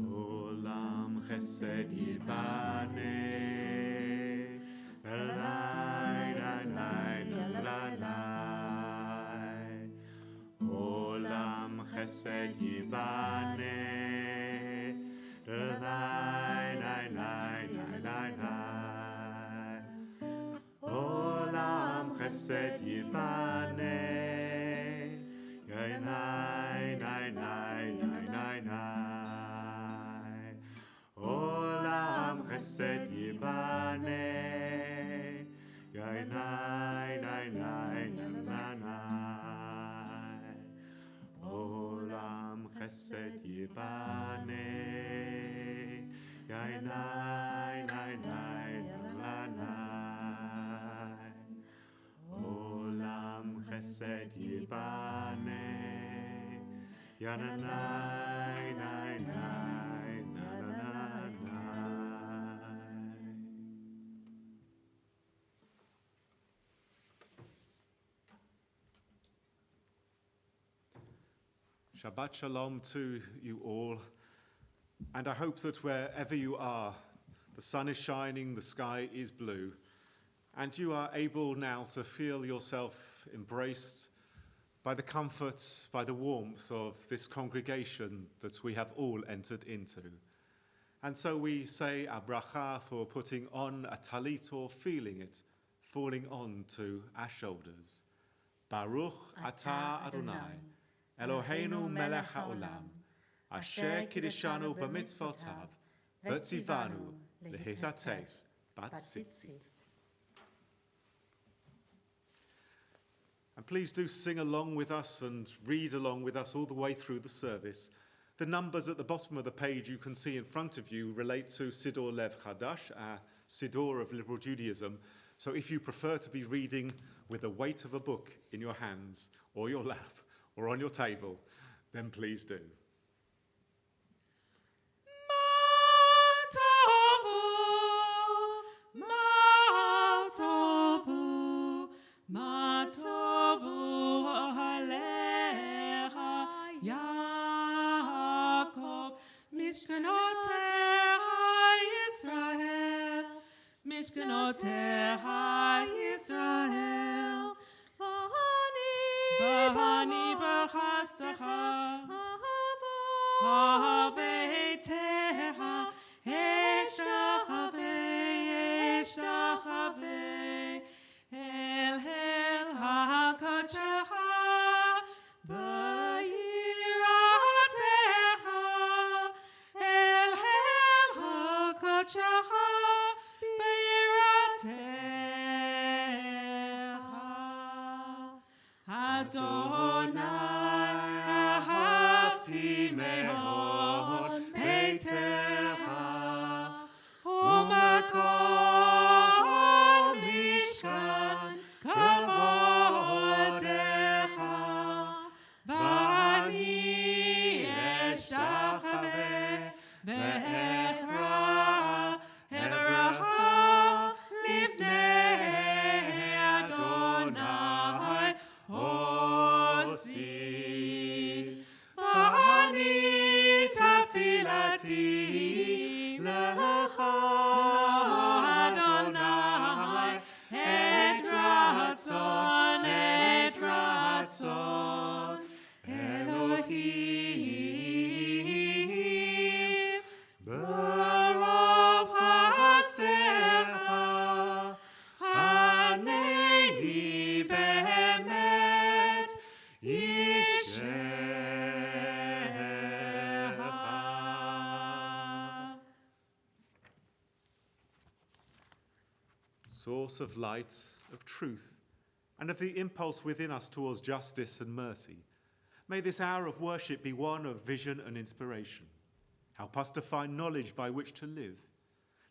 Olam chesed yibane, lai lai lai lai lai. Olam chesed yibane, lai lai lai lai lai. Olam chesed yibane, lai lai lai lai lai. Olam chesed yibane, lai lai lai lai lai. Olam chesed yibane, lai lai lai lai lai. Olam chesed yibane, yana nai nai nai na na na. Shabbat shalom to you all, and I hope that wherever you are, the sun is shining, the sky is blue, and you are able now to feel yourself embraced by the comfort, by the warmth of this congregation that we have all entered into. And so we say a bracha for putting on a talit or feeling it, falling on to our shoulders. Baruch atah Adonai, Eloheinu melech haolam, asher kiddishanu b'mitzvotav, v'tzivanu lehitatef b'tzitzit. And please do sing along with us and read along with us all the way through the service. The numbers at the bottom of the page you can see in front of you relate to Siddur Lev Chadash, our Siddur of Liberal Judaism. So if you prefer to be reading with the weight of a book in your hands or your lap or on your table, then please do. Mishkanotecha Yisrael, V'ani b'chastecha, Ha'veitecha, Eshtachavei, El HaKadosh, B'yiratecha, El HaKadosh. Adonai ahavti me'od beitecha u'makol mishkan kavodecha v'ani eshtachaveh ve'echra lifnei Adonai Osi, v'ani tefilati lecha Adonai et ratzon Elohim b'rov ha'asecha haneni be'emet Source of light, of truth, and of the impulse within us towards justice and mercy, may this hour of worship be one of vision and inspiration. Help us to find knowledge by which to live.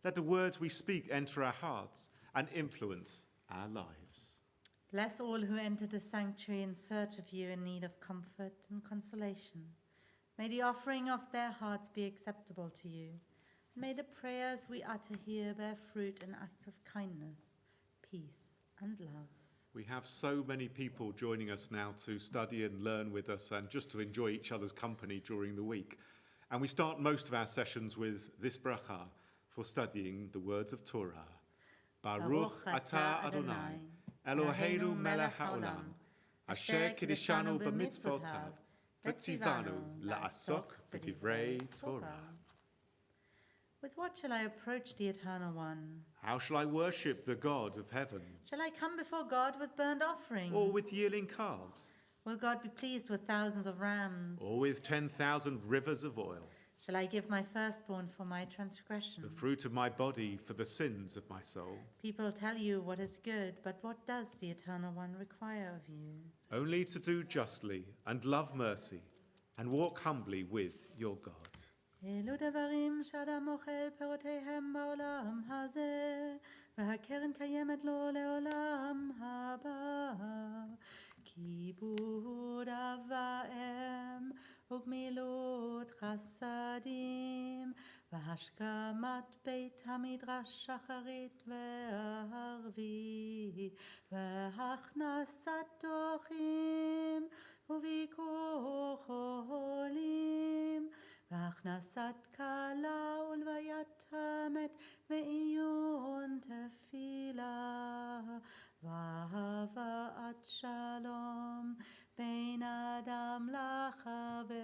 Let the words we speak enter our hearts and influence our lives. Bless all who enter the sanctuary in search of you in need of comfort and consolation. May the offering of their hearts be acceptable to you. May the prayers we utter here bear fruit in acts of kindness, peace, and love. We have so many people joining us now to study and learn with us and just to enjoy each other's company during the week. And we start most of our sessions with this bracha for studying the words of Torah. Baruch atah Adonai, Eloheinu melech haolam, asher kiddushanu b'mitzvotav, v'tzivanu la'asok b'divrei Torah. With what shall I approach the Eternal One? How shall I worship the God of heaven? Shall I come before God with burnt offerings? Or with yearling calves? Will God be pleased with thousands of rams? Or with 10,000 rivers of oil? Shall I give my firstborn for my transgression? The fruit of my body for the sins of my soul? People tell you what is good, but what does the Eternal One require of you? Only to do justly and love mercy and walk humbly with your God. אלו דברים שאדם אוכל פירותיהם בעולם הזה, והקרן קיימת לו לעולם הבא. כיבוד אב ואם וגמילות חסדים, והשכמת בית המדרש שחרית וערבית, והכנסת דוחים וביקור חולים, והכנסת כלה ולוויית המת ועיון תפילה, והבאת שלום בין אדם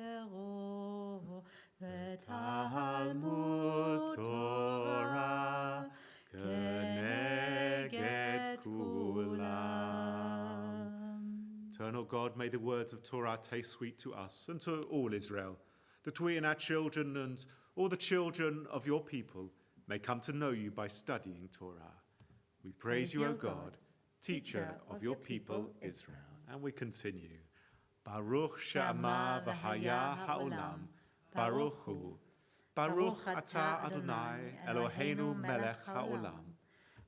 לחברו, ותלמוד תורה כנגד כולם. Eternal God, may the words of Torah taste sweet to us and to all Israel, that we and our children and all the children of your people may come to know you by studying Torah. We praise you, O God, teacher of your people Israel. And we continue. Baruch she'amar v'haya ha'olam, Baruch hu. Baruch atah Adonai, Eloheinu melech ha'olam,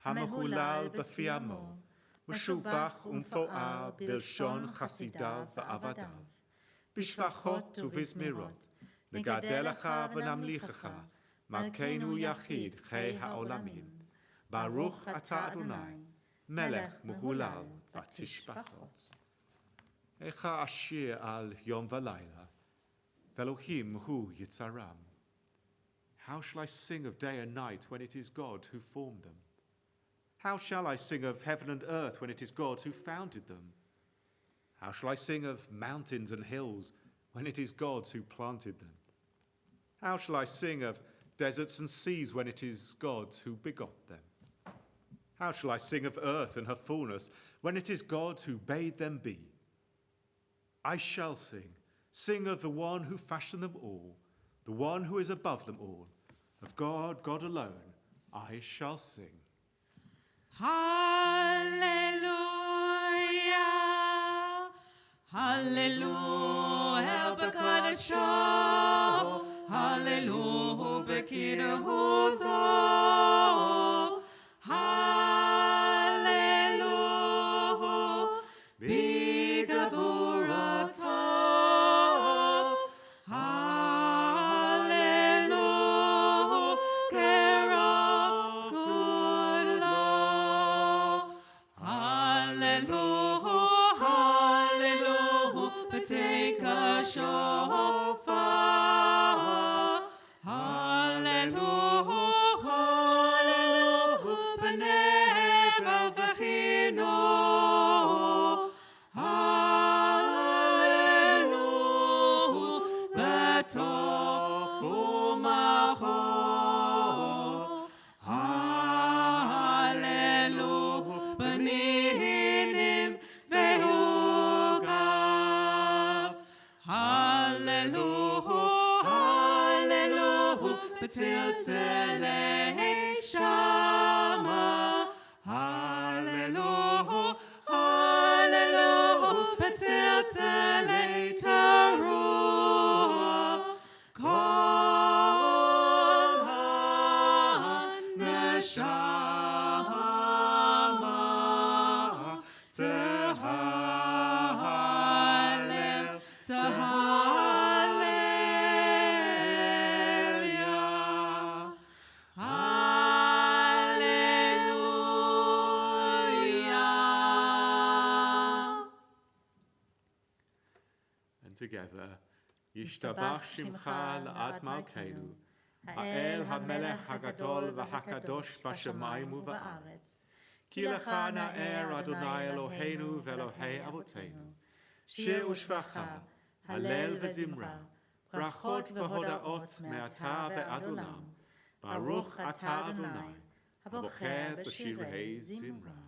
hamehulal b'fi amo, משובח ומפואר בלשון חסידיו ועבדיו, בשבחות ובזמירות, נגדל לך ונמליכך, מלכנו יחיד חי העולמים. ברוך אתה אדוני, מלך מהולל בתשבחות. איך אשיר על יום ולילה, ואלוהים הוא יצרם. How shall I sing of day and night when it is God who formed them? How shall I sing of heaven and earth when it is God who founded them? How shall I sing of mountains and hills when it is God who planted them? How shall I sing of deserts and seas when it is God who begot them? How shall I sing of earth and her fullness when it is God who bade them be? I shall sing of the one who fashioned them all, the one who is above them all. Of God, God alone, I shall sing. Hallelujah, Hallelujah, b'kodesho, Hallelujah, b'kidduso, Hallelujah, b'gavurato, Hallelujah, kerov kulo, Hallelujah, Hallelujah, b'tei kashofar, Hallelujah, Hallelujah, b'nei v'chino, Hallelujah, b'tov u'machor, Hallelujah, b'ninim ve'ugav, Hallelujah, Hallelujah, b'tziltzilei shama, Hallelujah, Hallelujah, b'tziltzilei teruah, kol ha-neshama tehallel, tehallel, Hallelujah. together. Yishtabach Shimcha La'ad Malkeinu, Ha'el HaMelech HaGadol VaHakadosh B'Shamayim uVa'aretz. Ki lecha na'er Adonai Eloheinu v'Elohei Avotenu. Shir u'shvacha, Hallel v'Zimra, Brachot v'Hodaot me'ata ve'ad olam. Baruch Ata Adonai, Habocher b'Shirei Zimra.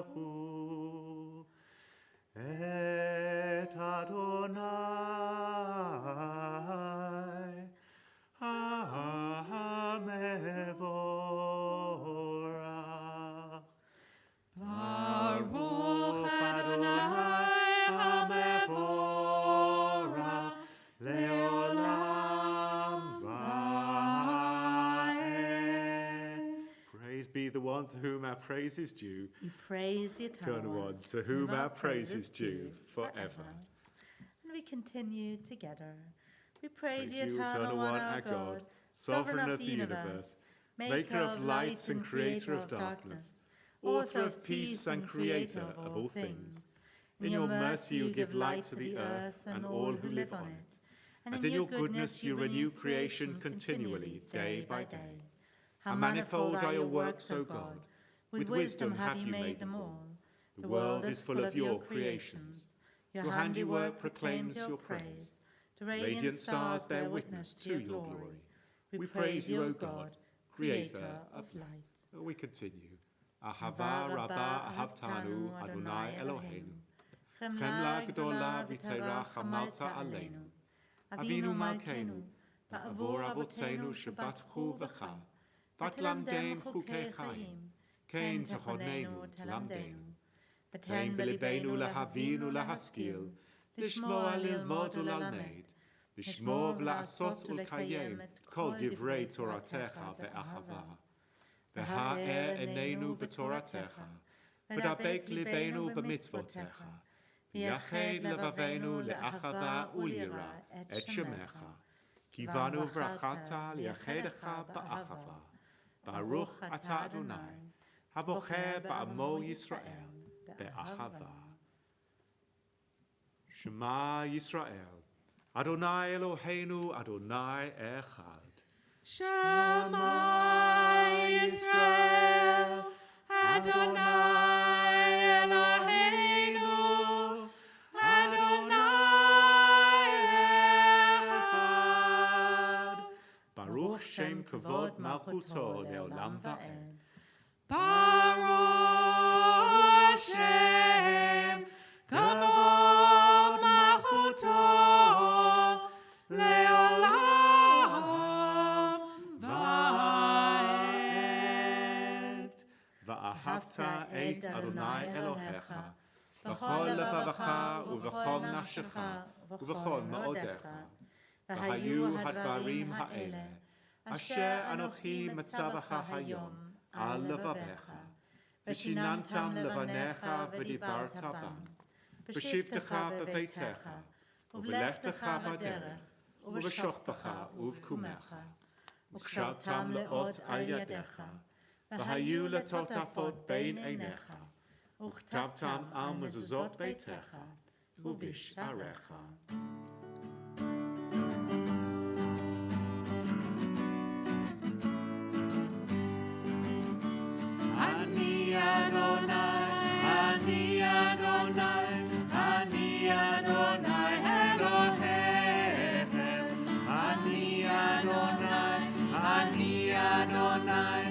Baruchu et Adonai HaMevorach. Baruch Adonai HaMevorach Leolam Va'ed. Praise be the one to whom our praise is due. We praise the Eternal One, To whom our praise is due forever. And we continue together. We praise Praise the you, Eternal One, our God, sovereign of the universe, maker of light and creator of darkness, author of peace and creator of all things. In your mercy you give light to the earth and all who live on it. And in your goodness you renew creation continually, day by day. How manifold are your works, O God! With wisdom have you made them all. The world is full of your creations. Your handiwork proclaims your praise. The radiant stars bear witness to your glory. We praise you, O God, creator of light. We continue. Ahava Rabbah Ahavtanu Adonai Eloheinu. Chemla Gdola V'Teirach Hamalta Aleinu. Avinu Malkeinu, Ba'avor Avotenu Shebatchu V'cha. Vatlamdem Chukei Chaim. Kein Techonenu Telamdenu. V'tein B'libeinu Lahavinu Lahaskil. Lishmoa Lilmod Ulalmeid. Lishmor V'la'asot Ulkayem Kol Divrei Toratecha Ve'achava. V'ha'er Eneinu B'Toratecha. V'dabek Libeinu B'mitzvotecha. V'yached Levavenu Le'achava U'lira Et Shemecha. Kivanu Vrachata Li'achedecha Ba'achava. Baruch Ata Adonai, Habocher Ba'amo Yisrael Be'achava. Shema Yisrael, Adonai Eloheinu, Adonai Echad. Shema Yisrael, Adonai Eloheinu, Adonai Echad. Baruch Shem Kavod Malchuto Leolam Va'ed. Baruch Shem Kavod Malchuto Leolam Va'ed. Va'ahavta et Adonai Elohecha V'chol levavecha u'v'chol nafshecha u'v'chol ma'odecha. V'hayu hadvarim ha'ele Asher Anochi Matzavecha Hayom Al Levavecha V'shinantam levanecha v'dibarta bam V'shivtecha b'veitecha U'v'lechtecha v'derech U'v'shochbecha u'v'kumecha U'kshartam le'ot al yadecha V'hayu letotafot bein einecha U'chtavtam al mezuzot beitecha U'v'sharecha. Ani Adonai, Ani Adonai Elohim. Ani Adonai, Ani Adonai,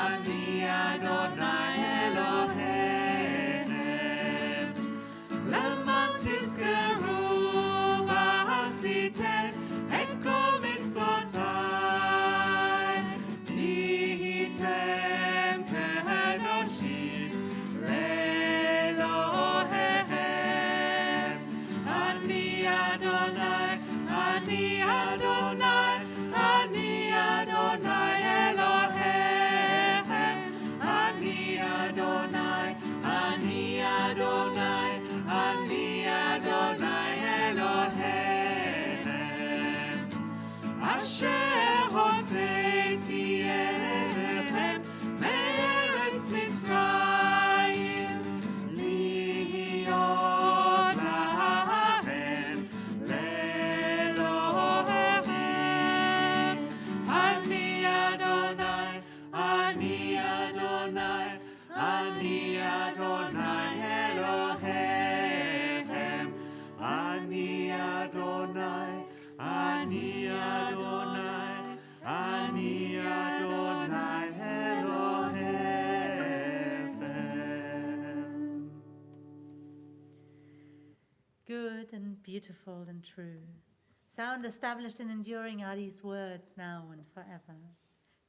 Ani Adonai Elohim. Leman tizkeru Good and beautiful and true. Sound established and enduring are these words now and forever.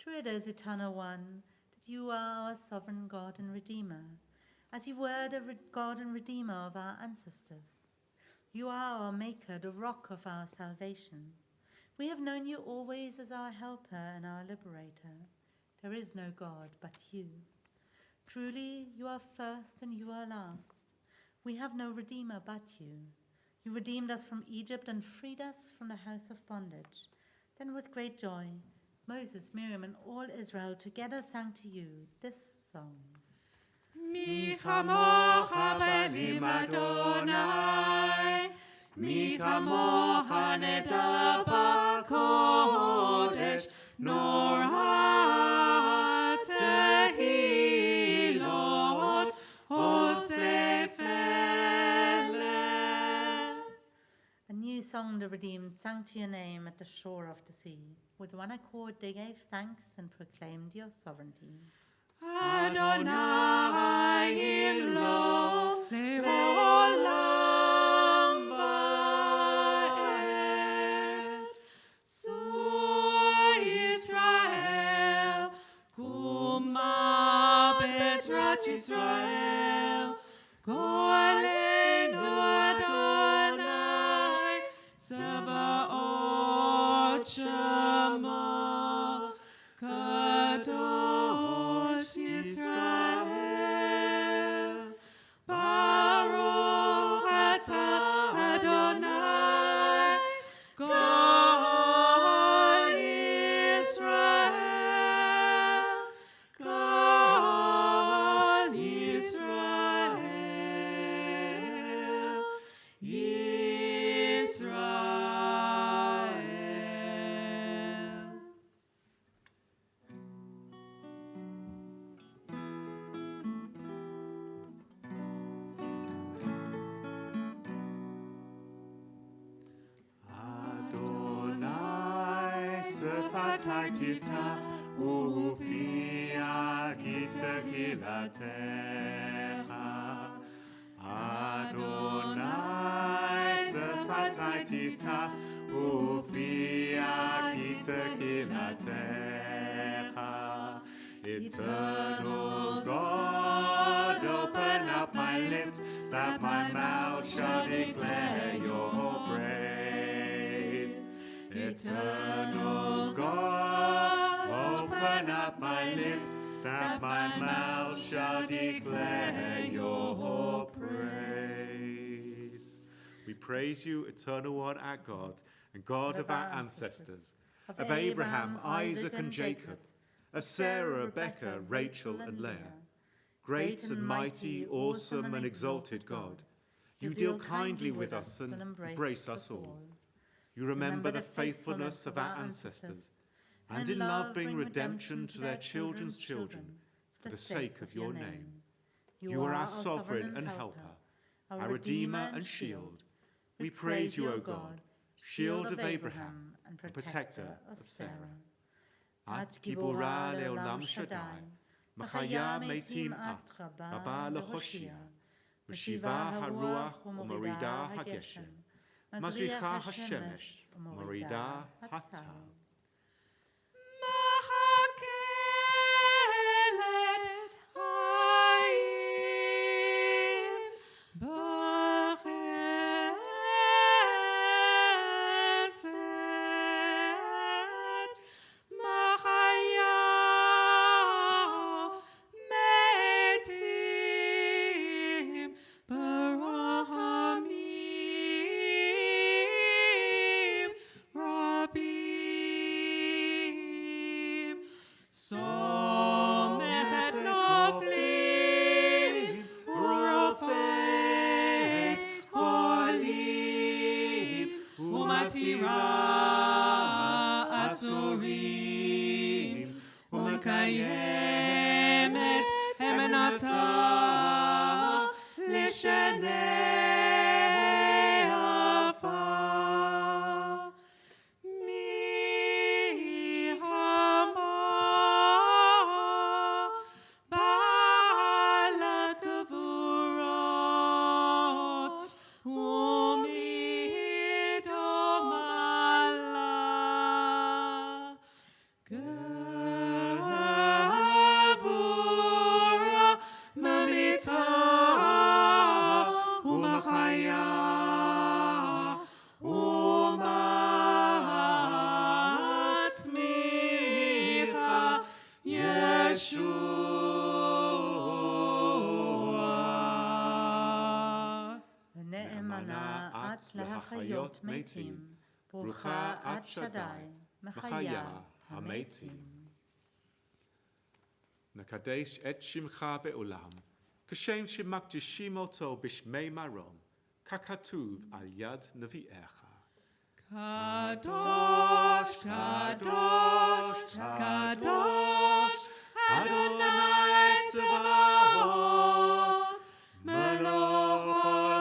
True it is, Eternal One, that you are our sovereign God and Redeemer, as you were the God and Redeemer of our ancestors. You are our Maker, the rock of our salvation. We have known you always as our helper and our liberator. There is no God but you. Truly, you are first and you are last. We have no Redeemer but you. You redeemed us from Egypt and freed us from the house of bondage. Then with great joy, Moses, Miriam, and all Israel together sang to you this song. Mi chamocha belim Adonai, mi chamocha neda b'kodesh, nor ha'tehilot hosefele. A new song the redeemed sang to your name at the shore of the sea. With one accord they gave thanks and proclaimed your sovereignty. Adonai Hilo Leolam Vaed Sur Yisrael Kuma Betrat Yisrael Goaleinu Adonai Sabaoth Shema Kadosh Yisrael, Baruch atah Adonai, God Yisrael, God Yisrael, Yisrael. Adonai sefatai tiftach ufia gitzehilatecha. Adonai sefatai tiftach ufia gitzehilatecha. Eternal God, open up my lips, that my mouth shall declare your praise. Eternal God, open up my lips, that my mouth shall declare your praise. We praise you, Eternal One, our God, and God of our ancestors, of Abraham, Isaac, and Jacob, of Sarah, Rebekah, Rachel, and Leah. Great and mighty, awesome, and exalted God, you deal kindly with us and embrace us all. You remember the faithfulness of our ancestors, and in love bring redemption to their children's children, for the sake of your name. You are our sovereign and helper, our Redeemer and shield. We praise you, O God, shield of Abraham and protector of Sarah. At Giborah le'olam Shaddai, Machaya meitim at, Baba lechoshia, Meshiva haruach u'morida hageshem, Mazricha hashemesh u'morida hatal. Mahakelet hayim b'chesed Machaya metim b'rachamim rabim Somechet noflim rofet holim umatira atzorim umekayemet emenata lishenei afar Mi hama balak vurot נאמנה את להחיות מתים, ברוכה את שדי, מחיה המתים. נקדש את שמך בעולם, כשם שמקדישים אותו בשמי מרום, ככתוב על יד נביאיך. קדוש, קדוש, קדוש, אדוני צבאות, מלוך כל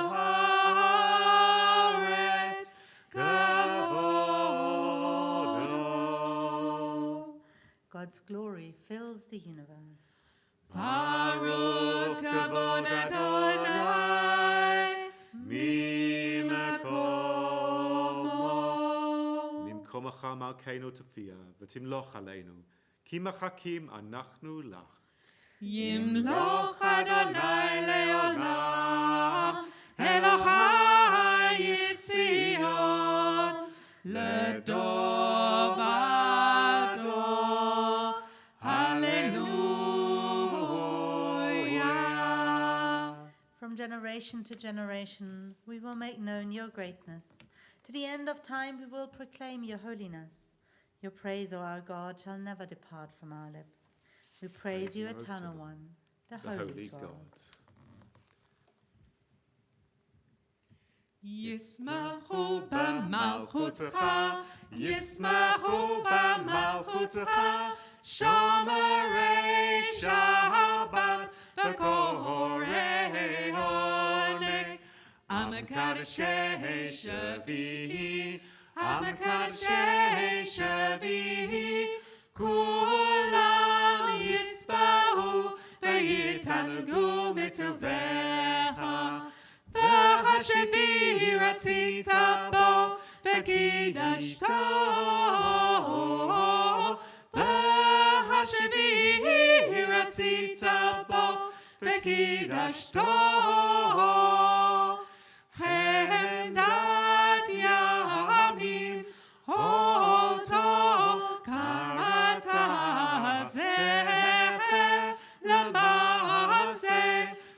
הארץ, כבודו. God's glory fills the universe. ברוך כבוד אדוני, ממקומו. ממקומך מלכנו תופיע, ותמלוך עלינו, כי מחכים אנחנו לך. ימלוך אדוני לעולם, אלוהי ציון, לדור ודור, hallelujah. From generation to generation, we will make known your greatness. To the end of time, we will proclaim your holiness. Your praise, O our God, shall never depart from our lips. We praise you, Eternal One, the Holy God. ישמחו במלכותך, ישמחו במלכותך, שומרי שבת וקוראי עונג. המקדשי שביעי, המקדשי שביעי, כולם יספרו ויתענגו מטובך. והשביעי רצית בו וקידשתו, והשביעי רצית בו וקידשתו. חמדת ימים אותו קראת זכר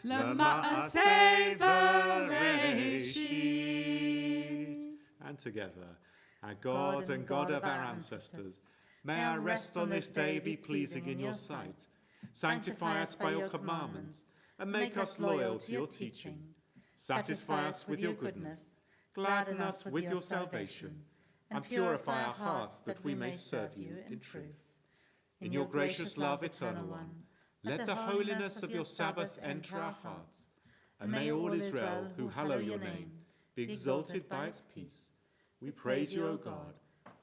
למעשה בראשית. And together, our God and God of our ancestors, may our rest on this day be pleasing in your sight. Sanctify us by your commandments, and make us loyal to your teaching. Satisfy us with your goodness, gladden us with your salvation, and purify our hearts that we may serve you in truth. In your gracious love, Eternal One, let the holiness of your Sabbath enter our hearts, and may all Israel who hallow your name be exalted by its peace. We praise you, O God,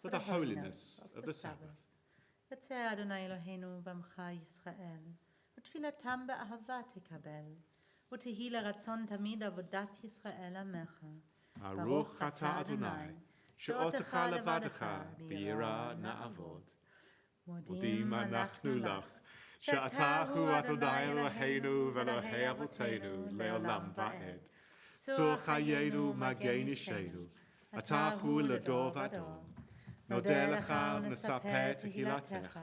for the holiness of the Sabbath. וצא אדוני אלוהינו במך ישראל, ותפילתם באהבה תקבל, ותהי לרצון תמיד עבודת ישראל עמך. ברוך אתה אדוני, שאותך לבדך ביראה נעבוד. מודים אנחנו לך, שאתה הוא אדוני אלוהינו ואלוהי אבותינו לעולם ועד. צור חיינו מגן אישנו, אתה הוא לדור ודור. נודה לך ונספר תהילתך,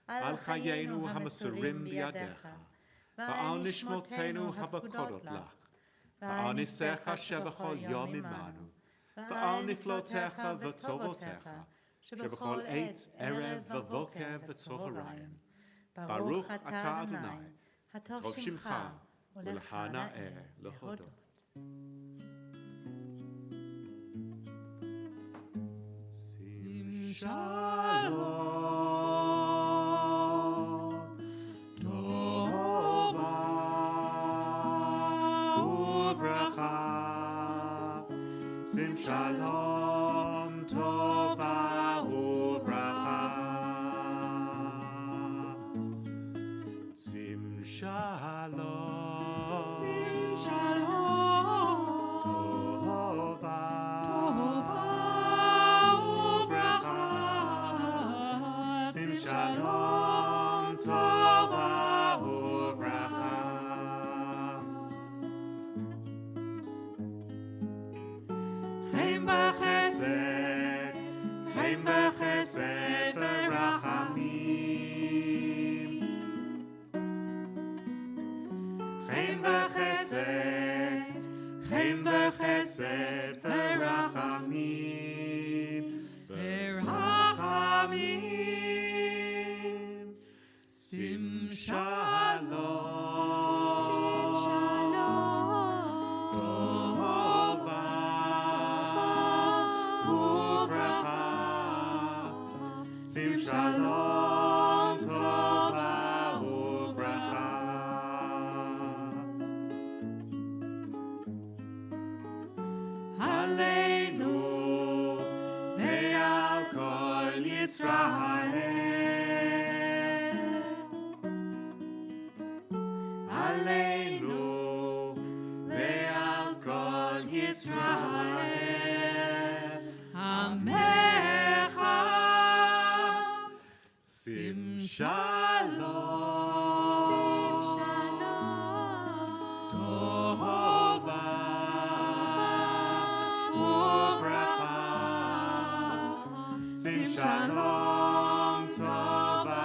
על חיינו המסורים בידיך, ועל נשמותינו הפקודות לך, ועל ניסיך שבכל יום עמנו, ועל נפלאותיך וטובותיך, שבכל עת, ערב ובוקר וצהריים. ברוך אתה אדוני, טוב שמך, ולך נאה להודות. שלום, טובה וברכה. שים שלום, טובה וברכה. שים שלום, שים שלום, טובה, טובה וברכה. שים שלום, טובה וברכה. חן וחסד Yisrael, Amecha, Sim Shalom, Tova, Uvracha, Sim Shalom, Tova,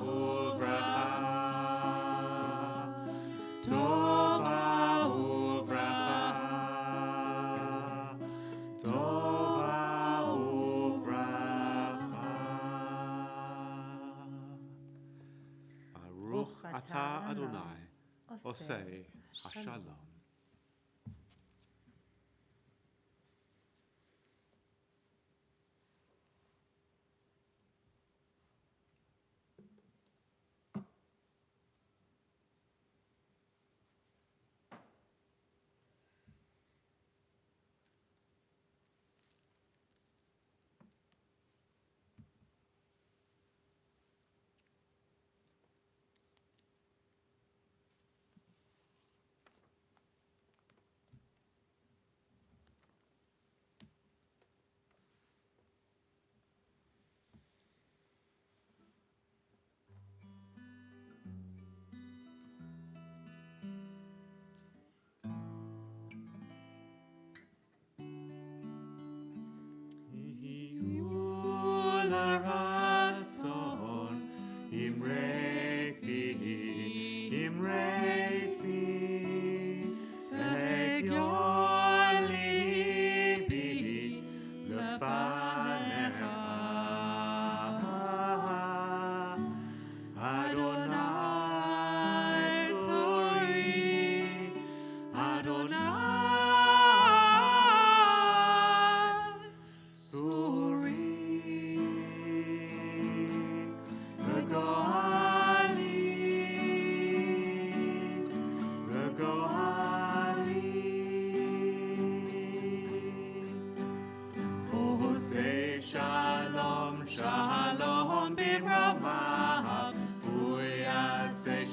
Uvracha, Tova, Uvracha, Tova, Uvracha. Baruch atah Adonai, Osei HaShalom.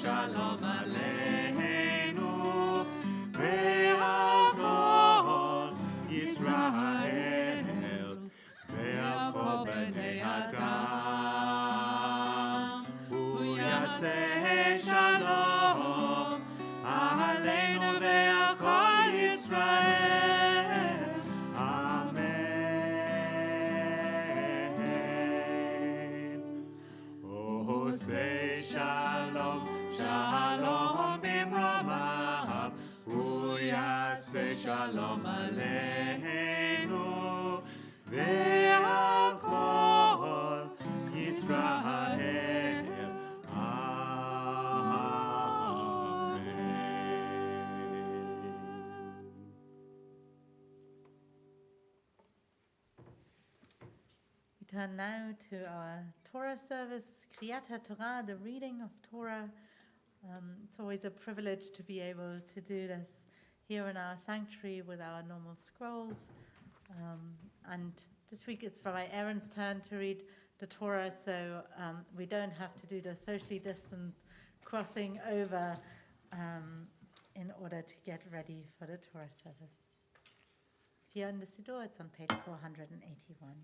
Shalom Aleinu ve'al kol Yisrael ve'al kol bnei Adam Hu yaseh shalom Aleinu ve'al kol Yisrael Amen. Oh, say shalom Shalom bimromav, hu yaseh shalom aleinu, ve'al kol Yisrael. Amen. We turn now to our Torah service, Kriyat HaTorah, the reading of Torah. It's always a privilege to be able to do this here in our sanctuary with our normal scrolls. And this week it's Rabbi Aaron's turn to read the Torah, so we don't have to do the socially distant crossing over in order to get ready for the Torah service. If you're in the Siddur, it's on page 481.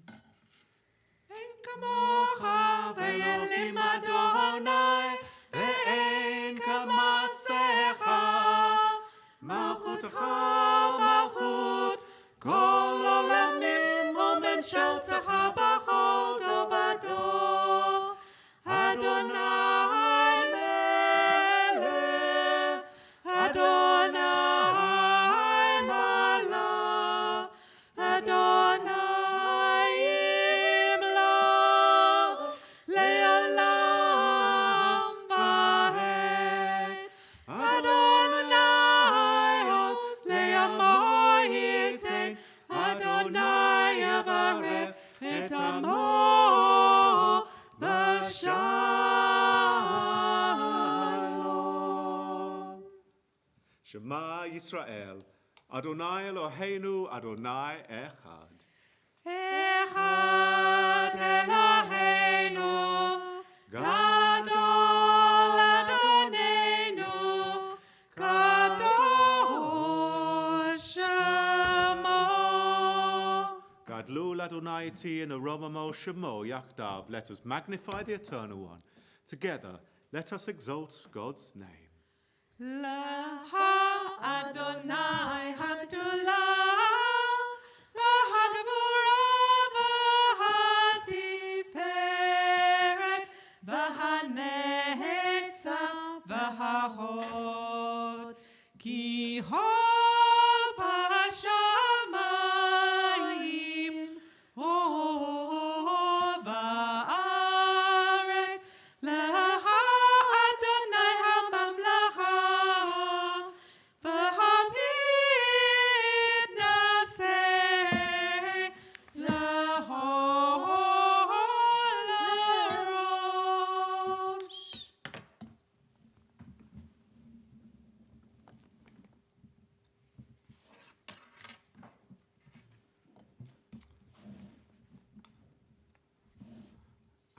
Ein kamocha ve'elim Adonai ve'ein kamasecha malchutecha malchut kol olamim u'menshaltecha b'chol tovado Adonai melech Adonai malach Adonai imloch le'olam va'ed Adonai os le'amo yitain Adonai yavarech et amo b'shalom. Shema Yisrael, Adonai Eloheinu, Adonai Echad. Echad Eloheinu, Gadol Adonenu, Kadosh Gadlul Adonai ti in aromamo shemo yachdav. Let us magnify the Eternal One. Together, let us exalt God's name. Laha Adonai Hagdolah, v'hagvura v'hatiferet, v'hanetza v'hahod, ki hol b'shamayim, v'aretz, laha Adonai hamamlacha, v'hamid naseh, lahol l'rosh.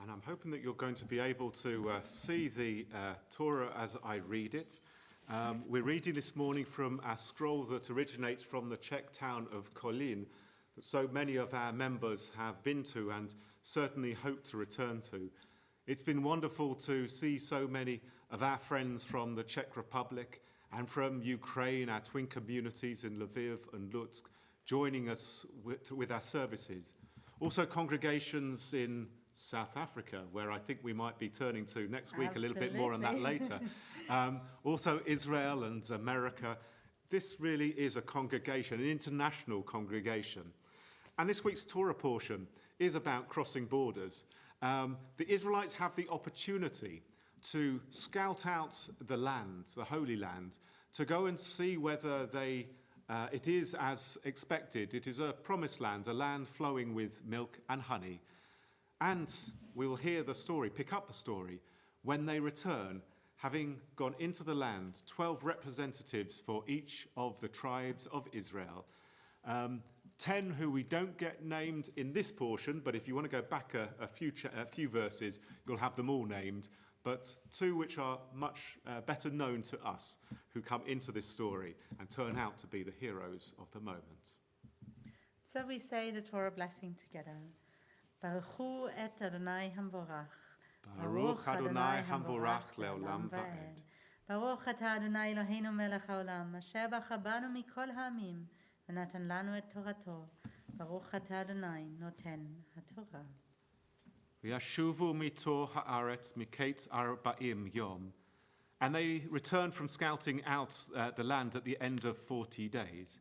And I'm hoping that you're going to be able to see the Torah as I read it. We're reading this morning from a scroll that originates from the Czech town of Kolín, that so many of our members have been to and certainly hope to return to. It's been wonderful to see so many of our friends from the Czech Republic and from Ukraine, our twin communities in Lviv and Lutsk, joining us with our services. Also congregations in South Africa, where I think we might be turning to next week. A little bit more on that later. Also Israel and America. This really is a congregation, an international congregation. And this week's Torah portion is about crossing borders. The Israelites have the opportunity to scout out the land, the Holy Land, to go and see whether it is as expected. It is a promised land, a land flowing with milk and honey. And we'll hear the story, pick up the story, when they return, having gone into the land, 12 representatives for each of the tribes of Israel. 10 who we don't get named in this portion, but if you want to go back a few verses, you'll have them all named. But 2 which are much better known to us, who come into this story and turn out to be the heroes of the moment. So we say the Torah blessing together. Baruch hu et Adonai hamvorach. Baruch Adonai hamvorach leolam va'ed. Baruch atah Adonai Eloheinu melech haolam, asher bacha banu mikol ha'amim, v'natan lanu et torato. Baruch atah Adonai noten haTorah. V'yashuvu mitor ha'aretz miketz arba'im yom. And they returned from scouting out the land at the end of 40 days.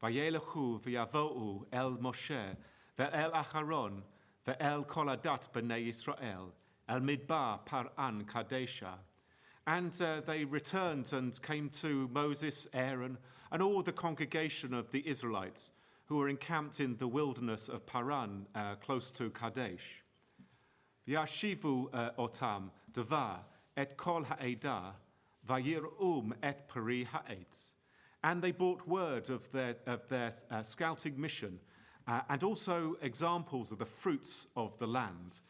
Vayelechu v'yavo'u el Moshe ve'el Acharon ve'el kol adat b'nei Yisrael el midbar paran kadesha. And they returned and came to Moses, Aaron, and all the congregation of the Israelites who were encamped in the wilderness of Paran, close to Kadesh. V'yashivu otam davar et kol ha'edah vayir'um et peri ha'etz. And they brought word of their scouting mission and also examples of the fruits of the land.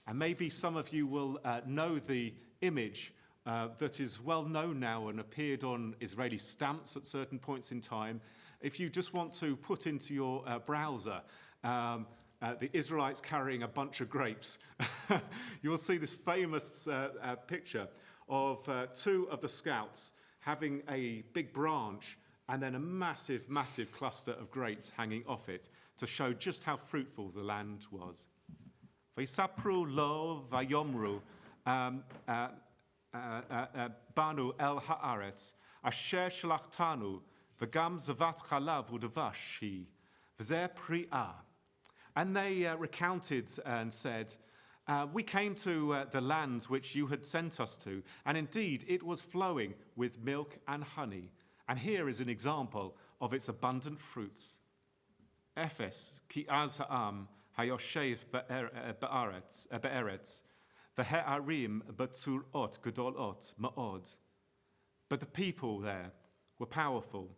And maybe some of you will know the image that is well known now and appeared on Israeli stamps at certain points in time. If you just want to put into your browser the Israelites carrying a bunch of grapes, you'll see this famous picture of 2 of the scouts having a big branch and then a massive, massive cluster of grapes hanging off it to show just how fruitful the land was. V'yisapru lo vayomru banu el haaretz asher shlachtanu v'gam zavat chalav u'davash hi v'zeh pri'ah. And they recounted and said, we came to the land which you had sent us to, and indeed it was flowing with milk and honey. And here is an example of its abundant fruits. Ephes ki az ha'am hayoshev be'eretz v'he'arim b'tzurot gedolot ma'od. But the people there were powerful,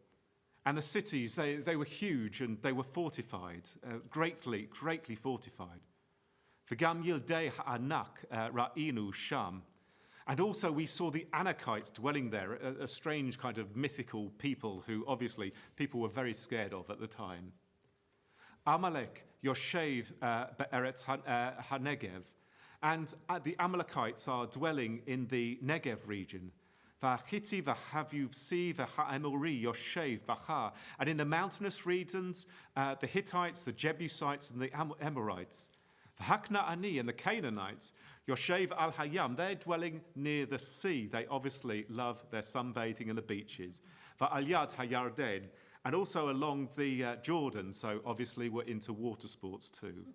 and the cities, they were huge and they were fortified, greatly fortified. V'gam yildei ha'anak ra'inu sham. And also we saw the Anakites dwelling there, a strange kind of mythical people who obviously people were very scared of at the time. Amalek Yoshev be'eretz ha-Negev. And the Amalekites are dwelling in the Negev region. V'achiti v'havuvsi v'ha'emori Yoshev b'cha. And in the mountainous regions, the Hittites, the Jebusites, and the Amorites. V'hakna'ani and the Canaanites, Yoshev al-Hayam, they're dwelling near the sea. They obviously love their sunbathing in the beaches. Va'al-yad ha-Yarden, and also along the Jordan, so obviously we're into water sports too.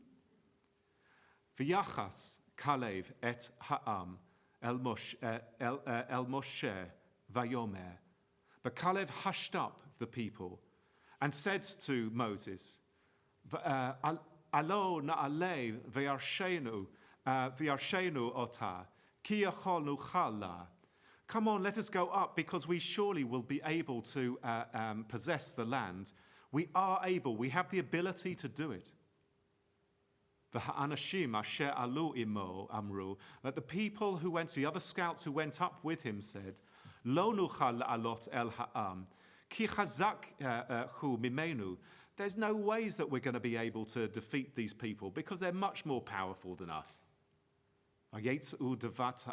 V'yachas Kalev et ha'am el Moshe vayomer. But Kalev hushed up the people and said to Moses, Alo na'aleh v'yarshenu ota ki yacholnu chala. Come on, let us go up, because we surely will be able to possess the land. We are able, we have the ability to do it. V'ha'anashim asher alu imo amru, that the people who went, the other scouts who went up with him said, Lo nuchal la'alot el ha'am, ki chazak hu mimenu. There's no ways that we're going to be able to defeat these people, because they're much more powerful than us. V'yetzu devat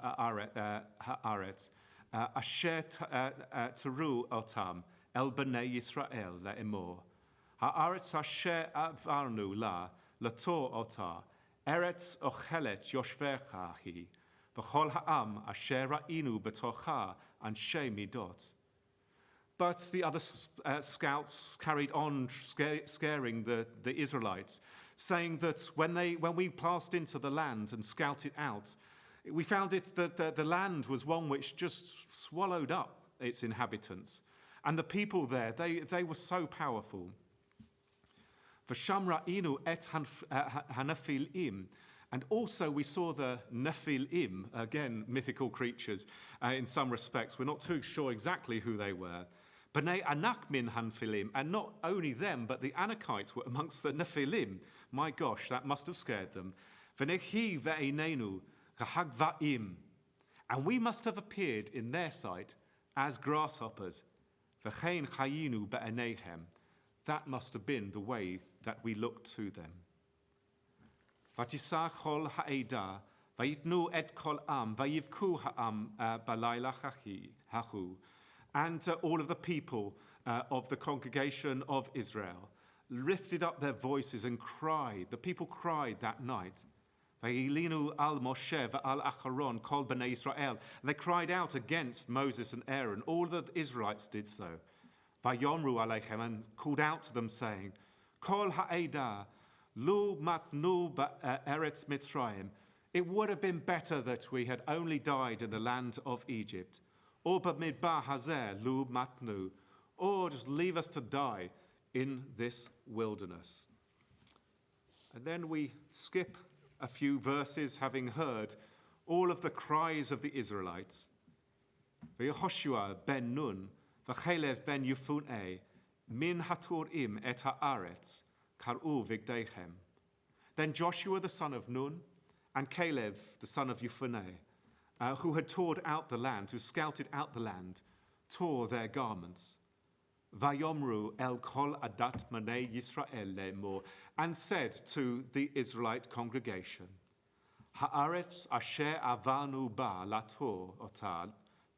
ha'aretz, asher teru otam, el b'nei Yisrael le'emor. Ha'aretz asher avarnu la, Lator ota, eretz ochelet yoshvecha hi, v'chol ha'am asher ra'inu betocha anshe midot. But the other scouts carried on scaring the Israelites, saying that when we passed into the land and scouted out, we found it that the land was one which just swallowed up its inhabitants. And the people there, they were so powerful. V'shamra'inu et hanafil'im. And also we saw the Nephilim, again, mythical creatures in some respects. We're not too sure exactly who they were. B'nei Anak min Hanfilim. And not only them, but the Anakites were amongst the Nephilim. My gosh, that must have scared them. V'nehi ve'einenu k'hagva'im. And we must have appeared in their sight as grasshoppers. V'chein chayinu be'eneihem. That must have been the way that we looked to them. Vatisach chol ha'eda, vayitnu et kol am, vayivku ha'am balayla hachu. And all of the people of the congregation of Israel lifted up their voices and cried. The people cried that night. Vayilinu al Moshe va'al Acharon kol b'nei Israel. They cried out against Moses and Aaron. All the Israelites did so. Vayomru aleichem, and called out to them, saying, Kol ha'eda, lu matnu ba'eretz Mitzrayim. It would have been better that we had only died in the land of Egypt. Or b'midbar hazeh lu matnu. Or just leave us to die in this wilderness. And then we skip a few verses, having heard all of the cries of the Israelites. V'Yehoshua ben Nun, v'Chalev ben Yefuneh, min haturim et haaretz, kar'u vigdeichem. Then Joshua the son of Nun, and Caleb the son of Yefuneh, who had toured out the land, who scouted out the land, tore their garments. Vayomru el kol adat manei Yisrael le'mor, and said to the Israelite congregation, Haaretz asher avanu ba lator otal,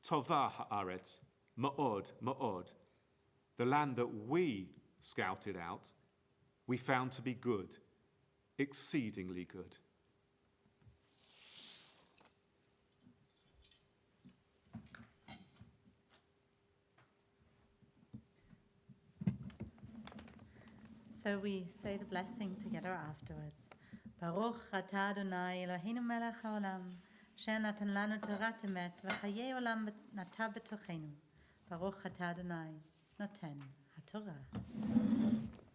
tova haaretz, ma'od, ma'od. The land that we scouted out, we found to be good, exceedingly good. So we say the blessing together afterwards. Baruch atah Adonai Eloheinu melech haolam, asher natan lanu torat emet, v'chayei olam nata b'tochenu. Baruch atah Adonai noten haTorah.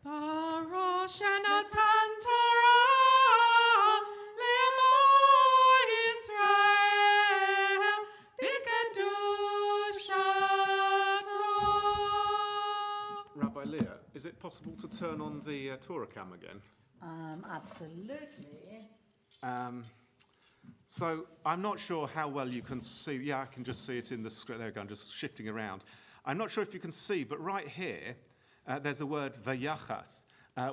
Baruch shenatan Torah le'amo Yisrael b'kedushato. Rabbi Leah, is it possible to turn on the Torah cam again? Absolutely. So I'm not sure how well you can see. Yeah, I can just see it in the script. There we go. I'm just shifting around. I'm not sure if you can see, but right here, there's the word vayachas.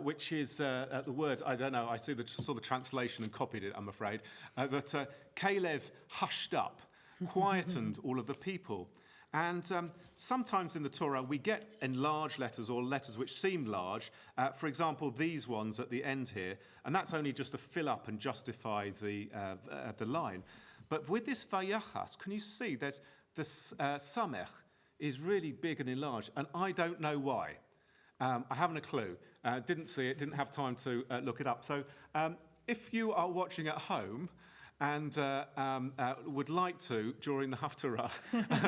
which is the word, I don't know, I saw the translation and copied it, I'm afraid, that Caleb hushed up, quietened all of the people. And sometimes in the Torah we get enlarged letters or letters which seem large. For example, these ones at the end here, and that's only just to fill up and justify the line. But with this Vayachas, can you see there's this Samech is really big and enlarged, and I don't know why. I haven't a clue. Didn't see it, didn't have time to look it up. So if you are watching at home and would like to, during the Haftarah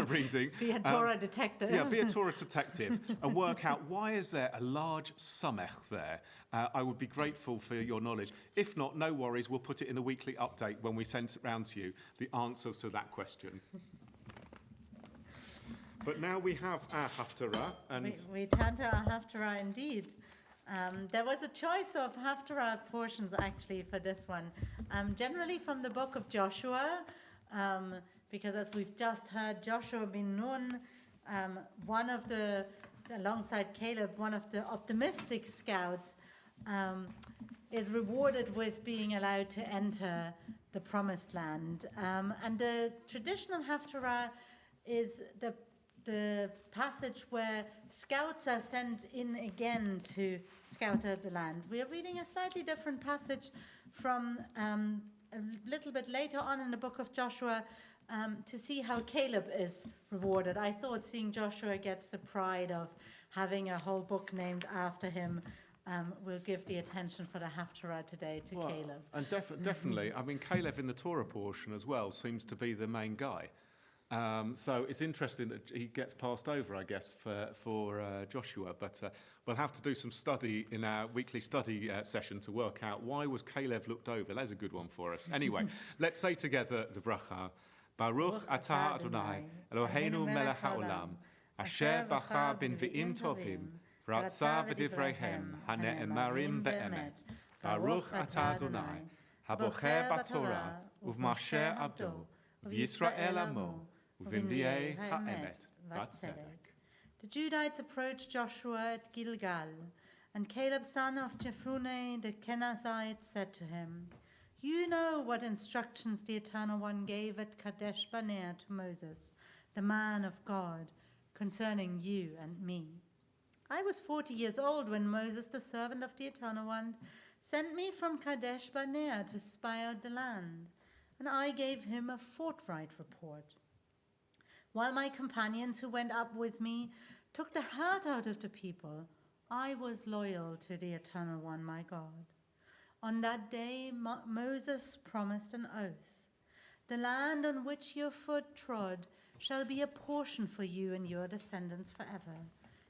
reading... Be a Torah detective. Yeah, be a Torah detective and work out why is there a large Samech there. I would be grateful for your knowledge. If not, no worries, we'll put it in the weekly update when we send it round to you, the answers to that question. But now we have our Haftarah, and we turn to our Haftarah indeed. There was a choice of Haftarah portions actually for this one, generally from the book of Joshua, because as we've just heard, Joshua bin Nun, one of the, alongside Caleb, one of the optimistic scouts, is rewarded with being allowed to enter the promised land. And the traditional Haftarah is the passage where scouts are sent in again to scout out the land. We are reading a slightly different passage from a little bit later on in the book of Joshua to see how Caleb is rewarded. I thought seeing Joshua gets the pride of having a whole book named after him will give the attention for the Haftarah today to Caleb. And definitely, I mean, Caleb in the Torah portion as well seems to be the main guy. So it's interesting that he gets passed over, I guess, for Joshua. But we'll have to do some study in our weekly study session to work out why was Caleb looked over. That's a good one for us. Anyway, let's say together the bracha. Baruch atah Adonai, Eloheinu melech haolam, asher bacha b'nvi'im tovim, v'ratza v'divreihem, hane'emarim be'emet. Baruch atah Adonai, habocher b'Torah, uv'masher abdo, v'Yisrael amo, uv'nvi'ei ha'emet, v'tzedek. The Judites approached Joshua at Gilgal, and Caleb, son of Jephunneh the Kenizzite, said to him, "You know what instructions the Eternal One gave at Kadesh Barnea to Moses, the man of God, concerning you and me. I was 40 years old when Moses, the servant of the Eternal One, sent me from Kadesh Barnea to spy out the land, and I gave him a forthright report. While my companions who went up with me took the heart out of the people, I was loyal to the Eternal One, my God. On that day, Moses promised an oath. The land on which your foot trod shall be a portion for you and your descendants forever,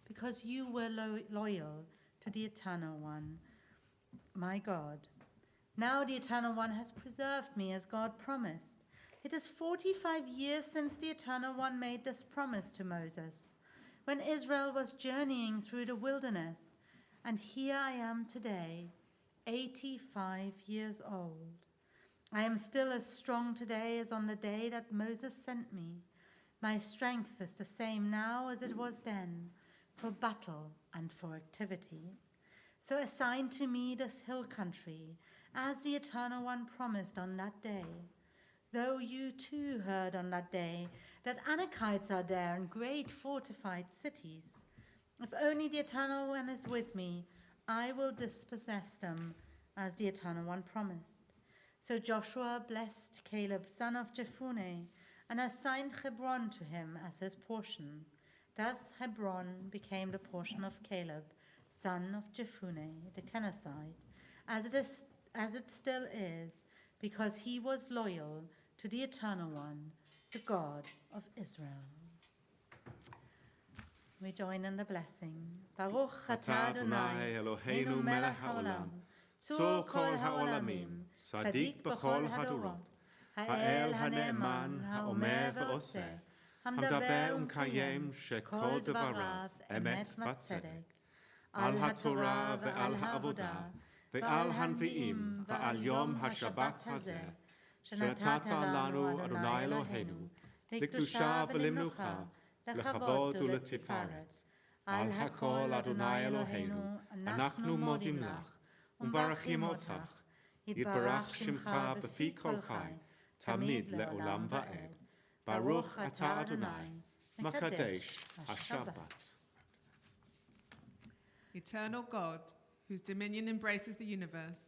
because you were loyal to the Eternal One, my God. Now the Eternal One has preserved me as God promised. It is 45 years since the Eternal One made this promise to Moses, when Israel was journeying through the wilderness, and here I am today, 85 years old. I am still as strong today as on the day that Moses sent me. My strength is the same now as it was then, for battle and for activity. So assign to me this hill country, as the Eternal One promised on that day. Though you too heard on that day that Anakites are there and great fortified cities. If only the Eternal One is with me, I will dispossess them, as the Eternal One promised. So Joshua blessed Caleb, son of Jephunneh, and assigned Hebron to him as his portion. Thus Hebron became the portion of Caleb, son of Jephunneh the Kenizzite, as it still is, because he was loyal to the Eternal One, the God of Israel. We join in the blessing. Baruch atah Adonai, Eloheinu melech haolam, tzur kol haolamim, tzadik b'chol hadorot, ha'el ha'ne'eman, ha'omer ve'oseh, hamdaber u'mkayem, shekol devarav, emet v'tzedek, al ha'torah ve'al ha'avodah, ve'al hanvi'im, ve'al yom ha'shabbat hazeh, שנתת לנו, אדוני אלוהינו, לקדושה ולמנוחה, לכבוד ולתפארת. Al hakol Adonai Eloheinu, anachnu modim lach, umbarachim otach, yitbarach shimcha b'fi kol chai, tamid le'olam va'ed. Baruch atah Adonai, makadesh ha-Shabbat. Eternal God, whose dominion embraces the universe,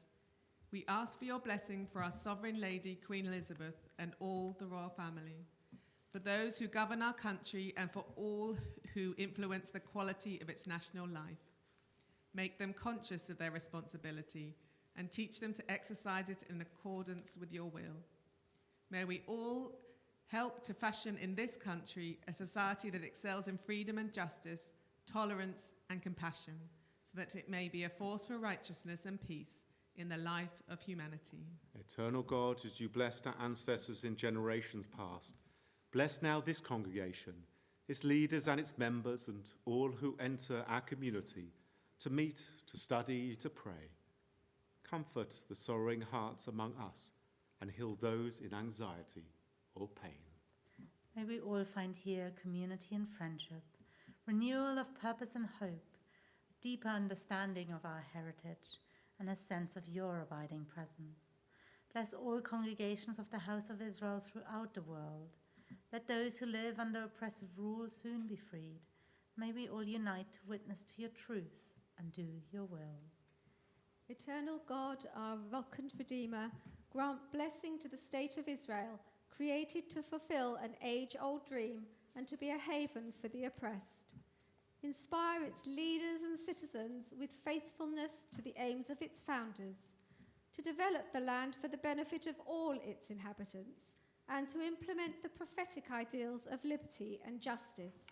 we ask for your blessing for our Sovereign Lady, Queen Elizabeth, and all the royal family, for those who govern our country and for all who influence the quality of its national life. Make them conscious of their responsibility and teach them to exercise it in accordance with your will. May we all help to fashion in this country a society that excels in freedom and justice, tolerance and compassion, so that it may be a force for righteousness and peace in the life of humanity. Eternal God, as you blessed our ancestors in generations past, bless now this congregation, its leaders and its members, and all who enter our community to meet, to study, to pray. Comfort the sorrowing hearts among us and heal those in anxiety or pain. May we all find here community and friendship, renewal of purpose and hope, deeper understanding of our heritage, and a sense of your abiding presence. Bless all congregations of the House of Israel throughout the world. Let those who live under oppressive rule soon be freed. May we all unite to witness to your truth and do your will. Eternal God, our rock and redeemer, grant blessing to the state of Israel, created to fulfill an age-old dream and to be a haven for the oppressed. Inspire its leaders and citizens with faithfulness to the aims of its founders, to develop the land for the benefit of all its inhabitants, and to implement the prophetic ideals of liberty and justice.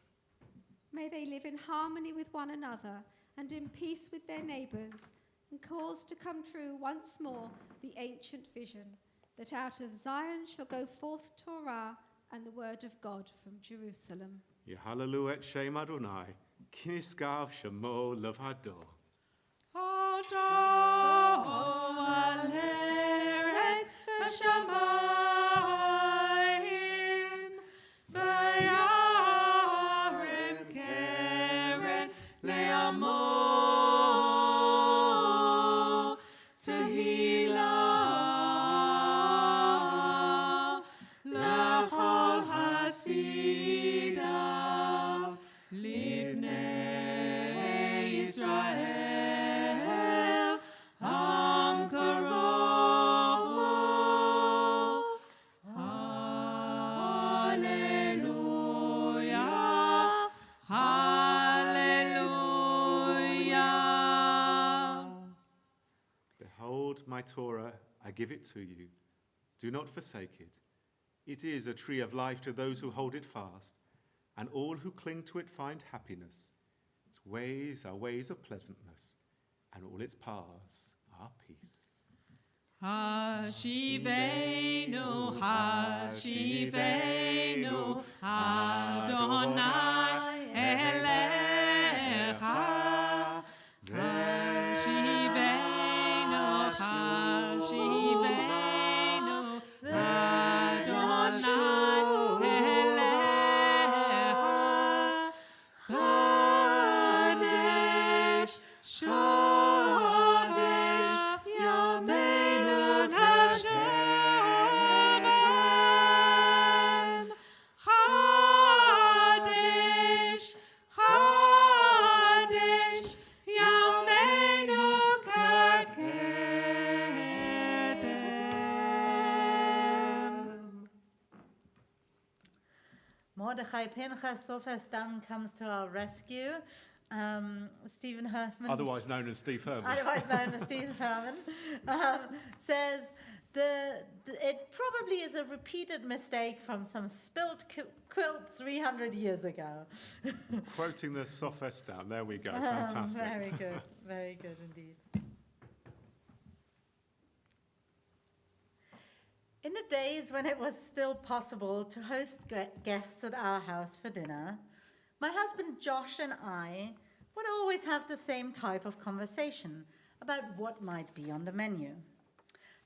May they live in harmony with one another and in peace with their neighbours, and cause to come true once more the ancient vision, that out of Zion shall go forth Torah and the word of God from Jerusalem. Yehalelu et Shem Adonai, kiniskav shemo levado. Adon al Eretz v'shamayim v'yarim keren le'amo tehila l'chol hasidav livnei Yisrael am karovu. Hallelujah, hallelujah. Behold my Torah, I give it to you. Do not forsake it. It is a tree of life to those who hold it fast, and all who cling to it find happiness. Its ways are ways of pleasantness, and all its paths are peace. Hashivenu, Hashivenu, Adonai Elecha. Hashivenu, Hashivenu, Adonai Elecha. Kadesh, Kadesh, Yameinu Hashem. Kadesh, Kadesh, Yameinu Kedem. Mordechai Pinchas Sophistam comes to our rescue. Stephen Herman, Otherwise known as Steve Herman. otherwise known as Stephen Herman, says it probably is a repeated mistake from some spilt quilt 300 years ago. Quoting the Sophist down. There we go. Fantastic. Very good. Very good indeed. In the days when it was still possible to host guests at our house for dinner, my husband Josh and I would always have the same type of conversation about what might be on the menu.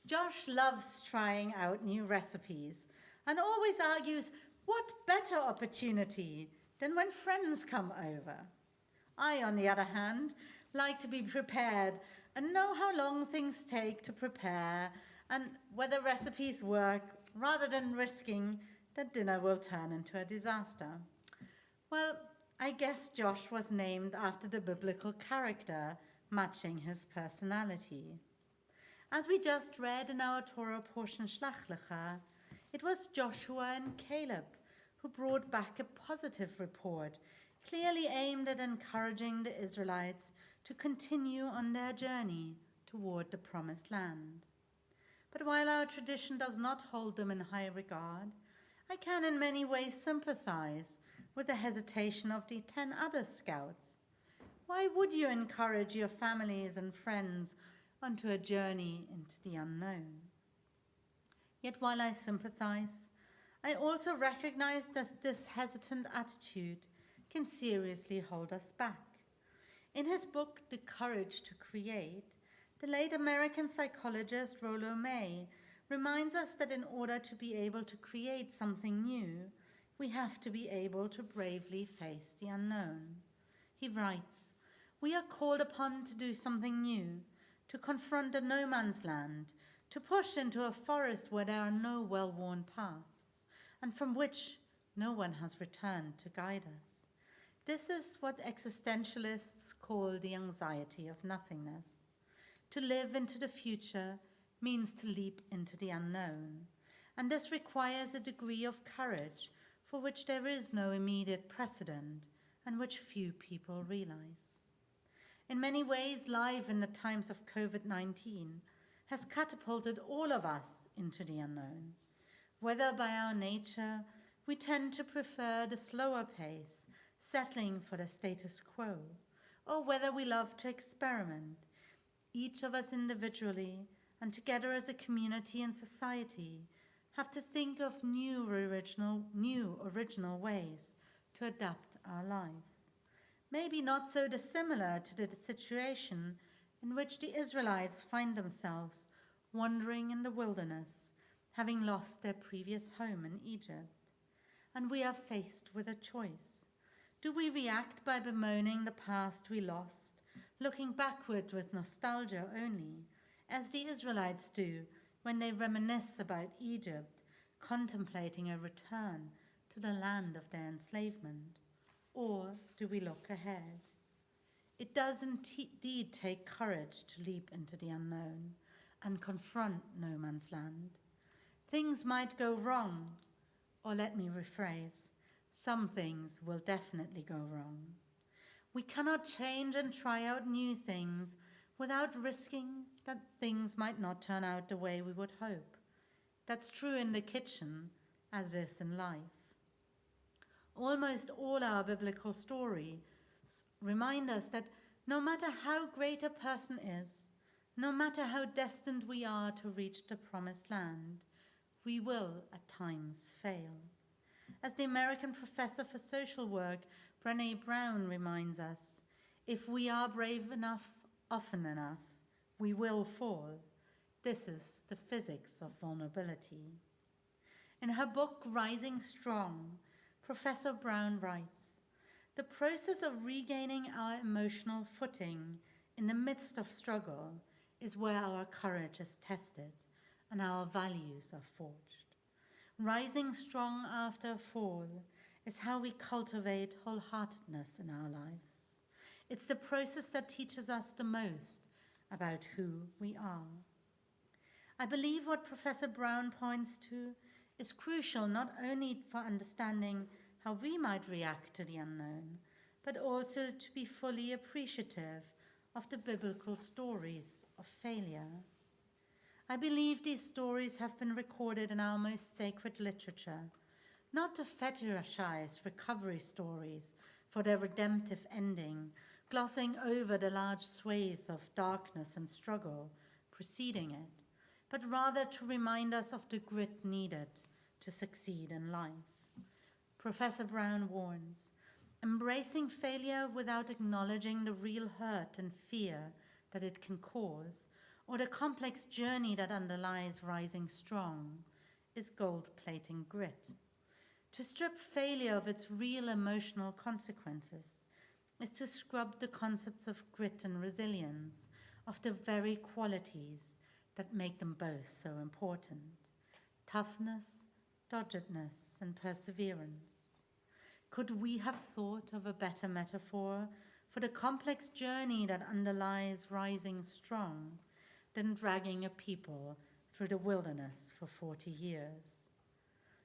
Josh loves trying out new recipes and always argues, what better opportunity than when friends come over? I, on the other hand, like to be prepared and know how long things take to prepare and whether recipes work, rather than risking that dinner will turn into a disaster. Well, I guess Josh was named after the biblical character matching his personality. As we just read in our Torah portion Shlach Lecha, it was Joshua and Caleb who brought back a positive report, clearly aimed at encouraging the Israelites to continue on their journey toward the Promised Land. But while our tradition does not hold them in high regard, I can in many ways sympathize with the hesitation of the 10 other scouts. Why would you encourage your families and friends onto a journey into the unknown? Yet while I sympathize, I also recognize that this hesitant attitude can seriously hold us back. In his book, The Courage to Create, the late American psychologist Rollo May reminds us that in order to be able to create something new, we have to be able to bravely face the unknown. He writes, "We are called upon to do something new, to confront a no man's land, to push into a forest where there are no well-worn paths, and from which no one has returned to guide us. This is what existentialists call the anxiety of nothingness. To live into the future means to leap into the unknown, and this requires a degree of courage for which there is no immediate precedent and which few people realize. In many ways, life in the times of COVID-19 has catapulted all of us into the unknown. Whether by our nature we tend to prefer the slower pace, settling for the status quo, or whether we love to experiment, each of us individually and together as a community and society have to think of new original ways to adapt our lives. Maybe not so dissimilar to the situation in which the Israelites find themselves wandering in the wilderness, having lost their previous home in Egypt. And we are faced with a choice. Do we react by bemoaning the past we lost, looking backward with nostalgia only, as the Israelites do when they reminisce about Egypt, contemplating a return to the land of their enslavement? Or do we look ahead? It does indeed take courage to leap into the unknown and confront no man's land. Things might go wrong, or let me rephrase, some things will definitely go wrong. We cannot change and try out new things without risking that things might not turn out the way we would hope. That's true in the kitchen as it is in life. Almost all our biblical stories remind us that no matter how great a person is, no matter how destined we are to reach the promised land, we will at times fail. As the American professor for social work, Brené Brown, reminds us, if we are brave enough, often enough, we will fall. This is the physics of vulnerability. In her book, Rising Strong, Professor Brown writes, "The process of regaining our emotional footing in the midst of struggle is where our courage is tested and our values are forged. Rising strong after a fall is how we cultivate wholeheartedness in our lives. It's the process that teaches us the most about who we are." I believe what Professor Brown points to is crucial not only for understanding how we might react to the unknown, but also to be fully appreciative of the biblical stories of failure. I believe these stories have been recorded in our most sacred literature, not to fetishize recovery stories for their redemptive ending, glossing over the large swathe of darkness and struggle preceding it, but rather to remind us of the grit needed to succeed in life. Professor Brown warns, embracing failure without acknowledging the real hurt and fear that it can cause, or the complex journey that underlies rising strong, is gold-plating grit. To strip failure of its real emotional consequences is to scrub the concepts of grit and resilience of the very qualities that make them both so important: toughness, doggedness, and perseverance. Could we have thought of a better metaphor for the complex journey that underlies rising strong than dragging a people through the wilderness for 40 years?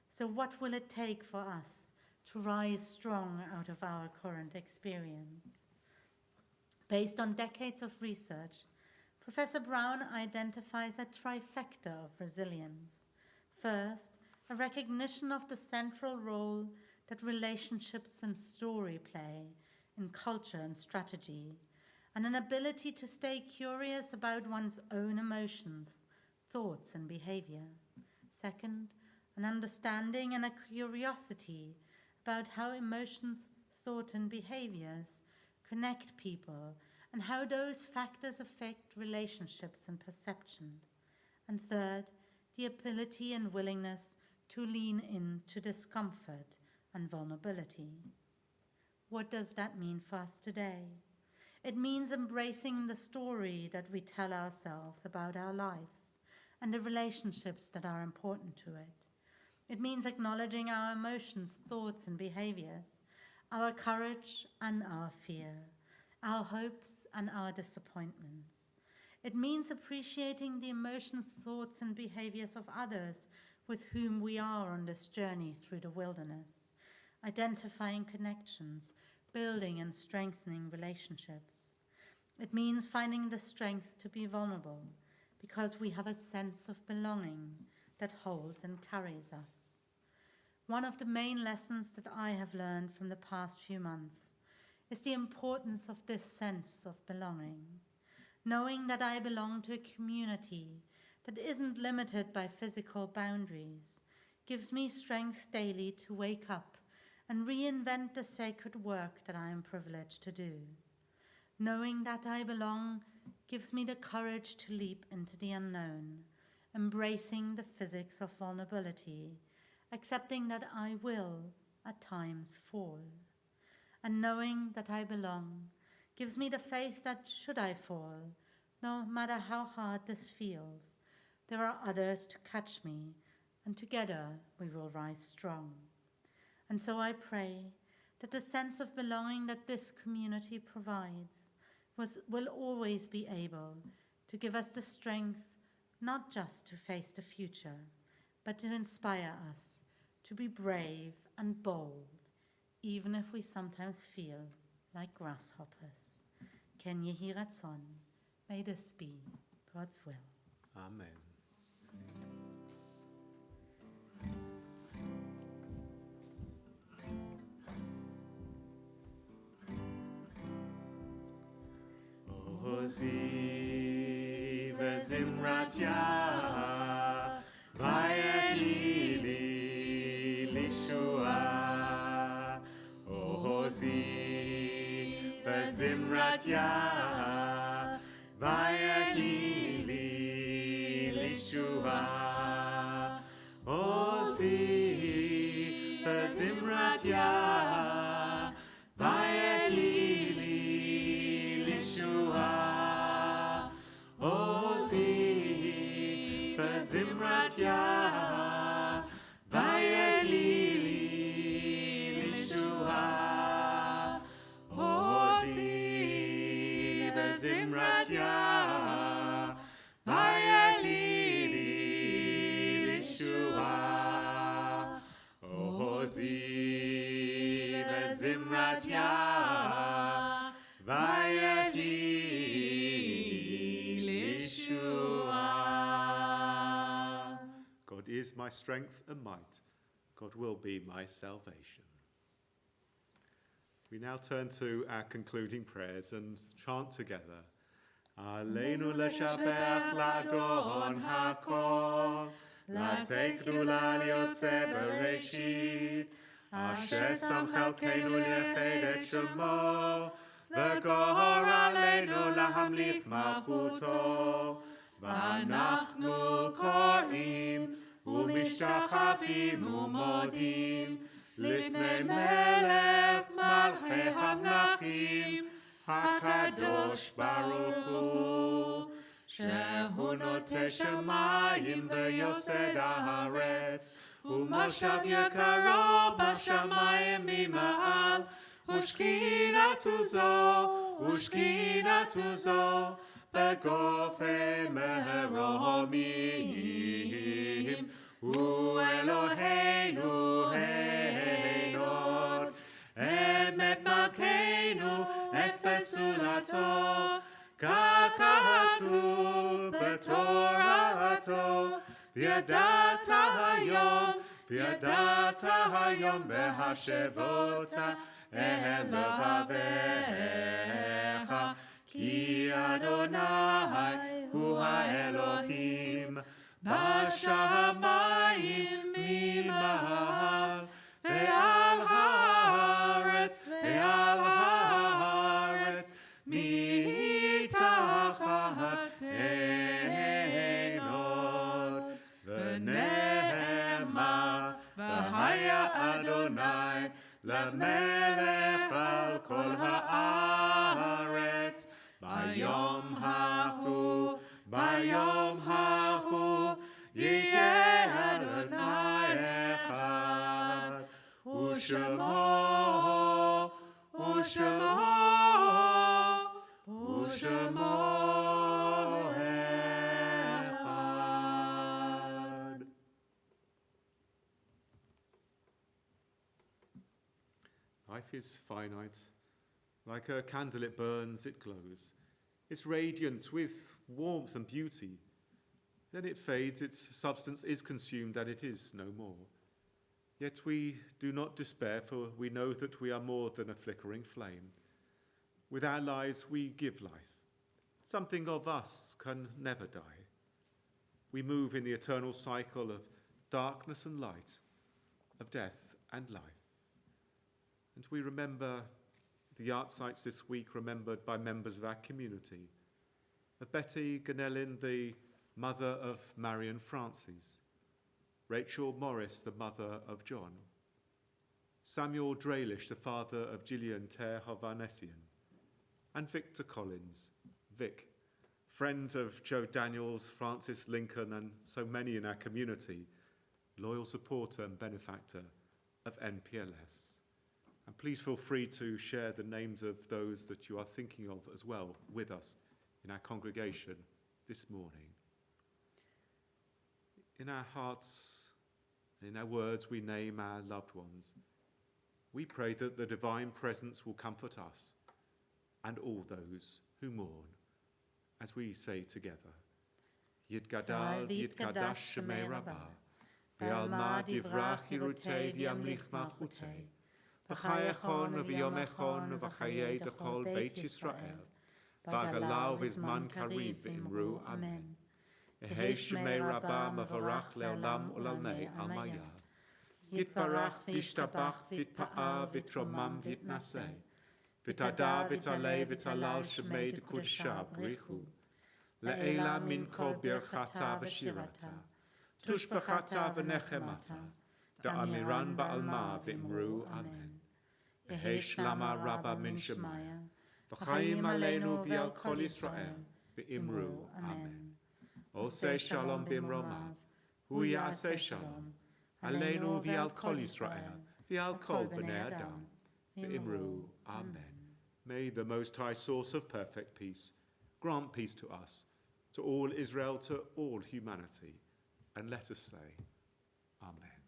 So what will it take for us to rise strong out of our current experience? Based on decades of research, Professor Brown identifies a trifecta of resilience. First, a recognition of the central role that relationships and story play in culture and strategy, and an ability to stay curious about one's own emotions, thoughts, and behavior. Second, an understanding and a curiosity about how emotions, thought, and behaviors connect people and how those factors affect relationships and perception. And third, the ability and willingness to lean into discomfort and vulnerability. What does that mean for us today? It means embracing the story that we tell ourselves about our lives and the relationships that are important to it. It means acknowledging our emotions, thoughts, and behaviors, our courage and our fear, our hopes and our disappointments. It means appreciating the emotions, thoughts, and behaviors of others with whom we are on this journey through the wilderness, identifying connections, building and strengthening relationships. It means finding the strength to be vulnerable because we have a sense of belonging that holds and carries us. One of the main lessons that I have learned from the past few months is the importance of this sense of belonging. Knowing that I belong to a community that isn't limited by physical boundaries gives me strength daily to wake up and reinvent the sacred work that I am privileged to do. Knowing that I belong gives me the courage to leap into the unknown, embracing the physics of vulnerability, accepting that I will, at times, fall. And knowing that I belong gives me the faith that should I fall, no matter how hard this feels, there are others to catch me, and together we will rise strong. And so I pray that the sense of belonging that this community provides will always be able to give us the strength not just to face the future, but to inspire us to be brave and bold, even if we sometimes feel like grasshoppers. Ken Yehi Ratzon, may this be God's will. Amen. Ozi וזמרת יה ויהי לישועה. עוזי וזמרת יה ויהי לישועה. עוזי וזמרת יה ויהי לישועה. עוזי וזמרת יה ויהי לישועה. עוזי וזמרת יה ויהי לישועה. עוזי וזמרת יה ויהי לישועה. God is my strength and might. God will be my salvation. We now turn to our concluding prayers and chant together. Aleinu לשבח לאדון הכל, לתת גדולה ליוצא בראשית, אשר שם חלקנו לייחד את שמו, וגור עלינו להמליך מלכותו. ואנחנו קוראים ומשתחווים ומודים, לפני מלך מלכי המלכים, הקדוש ברוך הוא, שהוא נוטה שמיים ויוסד הארץ, ומושב יקרו בשמיים ממעל, ושכינתו זו בגופי מרומים, הוא אלוהינו הנות, אמת מלכנו אפס זולתו, ככתוב בתורתו, וידעת היום בהשבות אל לבביך, כי אדוני הוא האלוהים בשמיים ממעל, ועל הארץ מתחת עינות. ונאמר, והיה אדוני למלך על כל הארץ, ביום ההוא יהיה אדוני אחד, ושמו אחד. Life is finite. Like a candle, it burns, it glows. It's radiant with warmth and beauty. Then it fades, its substance is consumed, and it is no more. Yet we do not despair, for we know that we are more than a flickering flame. With our lives, we give life. Something of us can never die. We move in the eternal cycle of darkness and light, of death and life. And we remember the art sites this week remembered by members of our community, of Betty Ganellin, the mother of Marion Francis, Rachel Morris, the mother of John, Samuel Dralish, the father of Gillian Ter Hovanessian, and Victor Collins, Vic, friend of Joe Daniels, Francis Lincoln, and so many in our community, loyal supporter and benefactor of NPLS. And please feel free to share the names of those that you are thinking of as well with us in our congregation this morning. In our hearts and in our words, we name our loved ones. We pray that the divine presence will comfort us and all those who mourn, as we say together, Yitgadal v'yitkadash shemei Rabbah, v'alma divrach yirutei v'yamlich malchutei, v'chayachon v'yomechon v'chayei dechol Beit Yisrael, v'agalau v'zman kariv v'imru amen. Ehei shemei Rabbah mavarach le'olam u'lalmei almaya, yitbarach v'yishtabach v'yitpa'ah v'yitromam v'yitnaseh, v'tada v'talei v'talal shemei d'kudshah brichu, le'ela min kol birchata v'shirata, tushbachata v'nechemata, da'amiran ba'alma v'imru amen. Ehei shlama Rabba min shemaya, v'chayim aleinu v'yal kol Yisrael, v'imru amen. Oseh shalom b'imromav, hu ya'aseh shalom, aleinu v'yal kol Yisrael, v'yal kol b'nei Adam, v'imru amen. May the Most High source of perfect peace grant peace to us, to all Israel, to all humanity, and let us say, amen.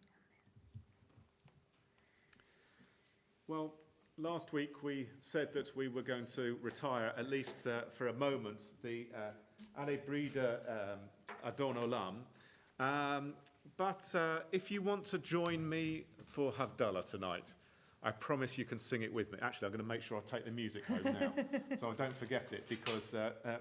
Well, last week we said that we were going to retire, at least for a moment, the Ale Brida Adon Olam. But if you want to join me for Havdalah tonight, I promise you can sing it with me. Actually, I'm going to make sure I take the music home now, so I don't forget it, because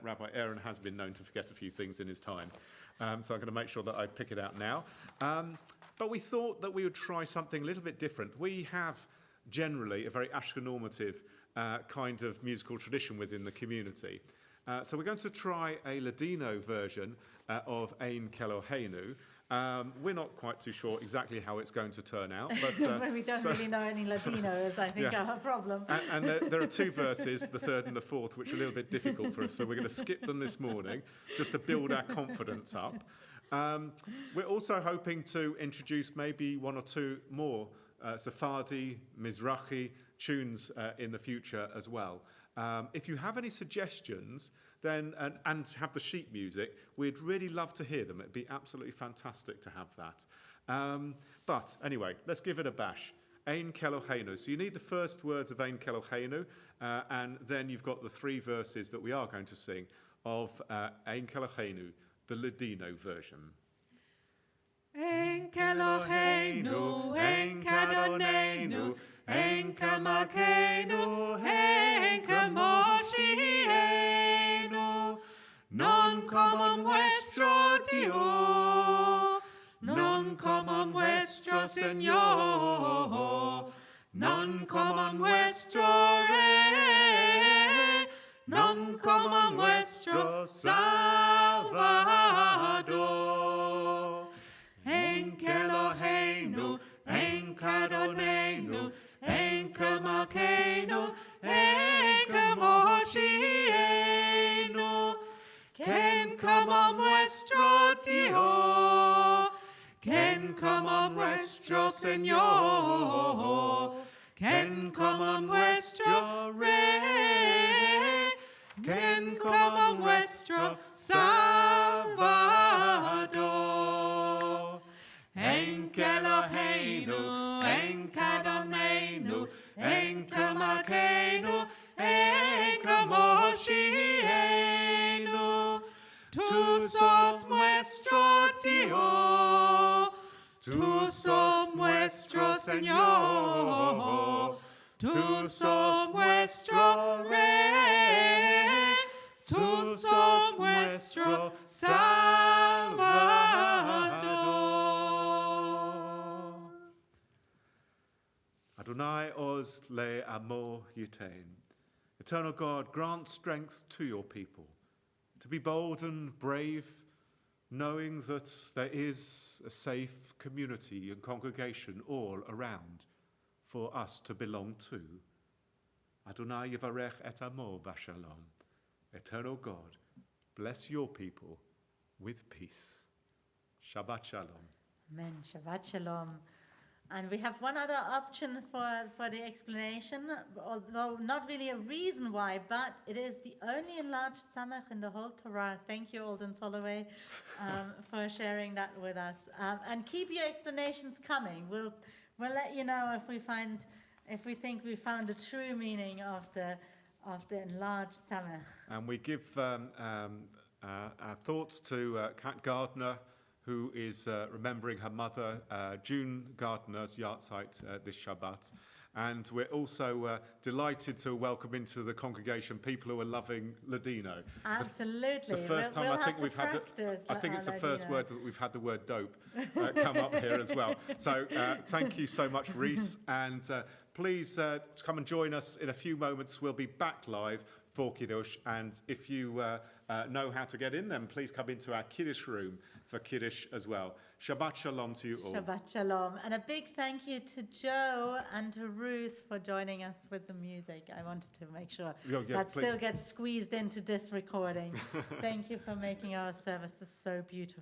Rabbi Aaron has been known to forget a few things in his time. So I'm going to make sure that I pick it out now. But we thought that we would try something a little bit different. We have generally a very Ashkenormative kind of musical tradition within the community. So we're going to try a Ladino version of Ein Keloheinu. We're not quite too sure exactly how it's going to turn out, but We don't really know any Latinos, I think, Yeah. are a problem. and there are two verses, the third and the fourth, which are a little bit difficult for us, so we're going to skip them this morning just to build our confidence up. We're also hoping to introduce maybe one or two more Sephardi, Mizrahi tunes in the future as well. If you have any suggestions, then and have the sheet music, we'd really love to hear them. It'd be absolutely fantastic to have that. But anyway, let's give it a bash. Ein Keloheinu. So you need the first words of Ein Keloheinu, and then you've got the three verses that we are going to sing of Ein Keloheinu, the Ladino version. En Keloheinu, en Kadonenu, en Kamakenu, en Kamoshienu, non como vuestro Dios, non como vuestro Señor, non como vuestro Rey, non como vuestro Salvador. En Keloheinu, en Kadonenu, en Kamakenu, en Kamoshienu, ken como nuestro Dios, ken como nuestro Señor, ken como nuestro Rey, ken como nuestro Salvador. En Keloheinu, en Kadonenu, en Kamakenu, en Kamoshienu, tú sos nuestro Dios, tú sos nuestro Señor, tú sos nuestro Rey, tú sos nuestro Salvador. Adonai oz le amor yitain. Eternal God, grant strength to your people to be bold and brave, knowing that there is a safe community and congregation all around for us to belong to. Adonai yivarech et amor bashalom. Eternal God, bless your people with peace. Shabbat shalom. Amen. Shabbat shalom. And we have one other option for the explanation, although not really a reason why, but it is the only enlarged samach in the whole Torah. Thank you, Alden Soloway, for sharing that with us. And keep your explanations coming. We'll let you know if we think we found the true meaning of the enlarged samach. And we give our thoughts to Kat Gardner, who is remembering her mother, June Gardner's yahrzeit this Shabbat. And we're also delighted to welcome into the congregation people who are loving Ladino. Absolutely. It's the first time I think we've had I think it's the first word that we've had the word dope come up here as well. So thank you so much, Reese. And please come and join us in a few moments. We'll be back live for Kiddush. And if you know how to get in, then please come into our Kiddush room for Kiddush as well. Shabbat shalom to you all. Shabbat shalom. And a big thank you to Joe and to Ruth for joining us with the music. I wanted to make sure that still gets squeezed into this recording. Thank you for making our services so beautiful.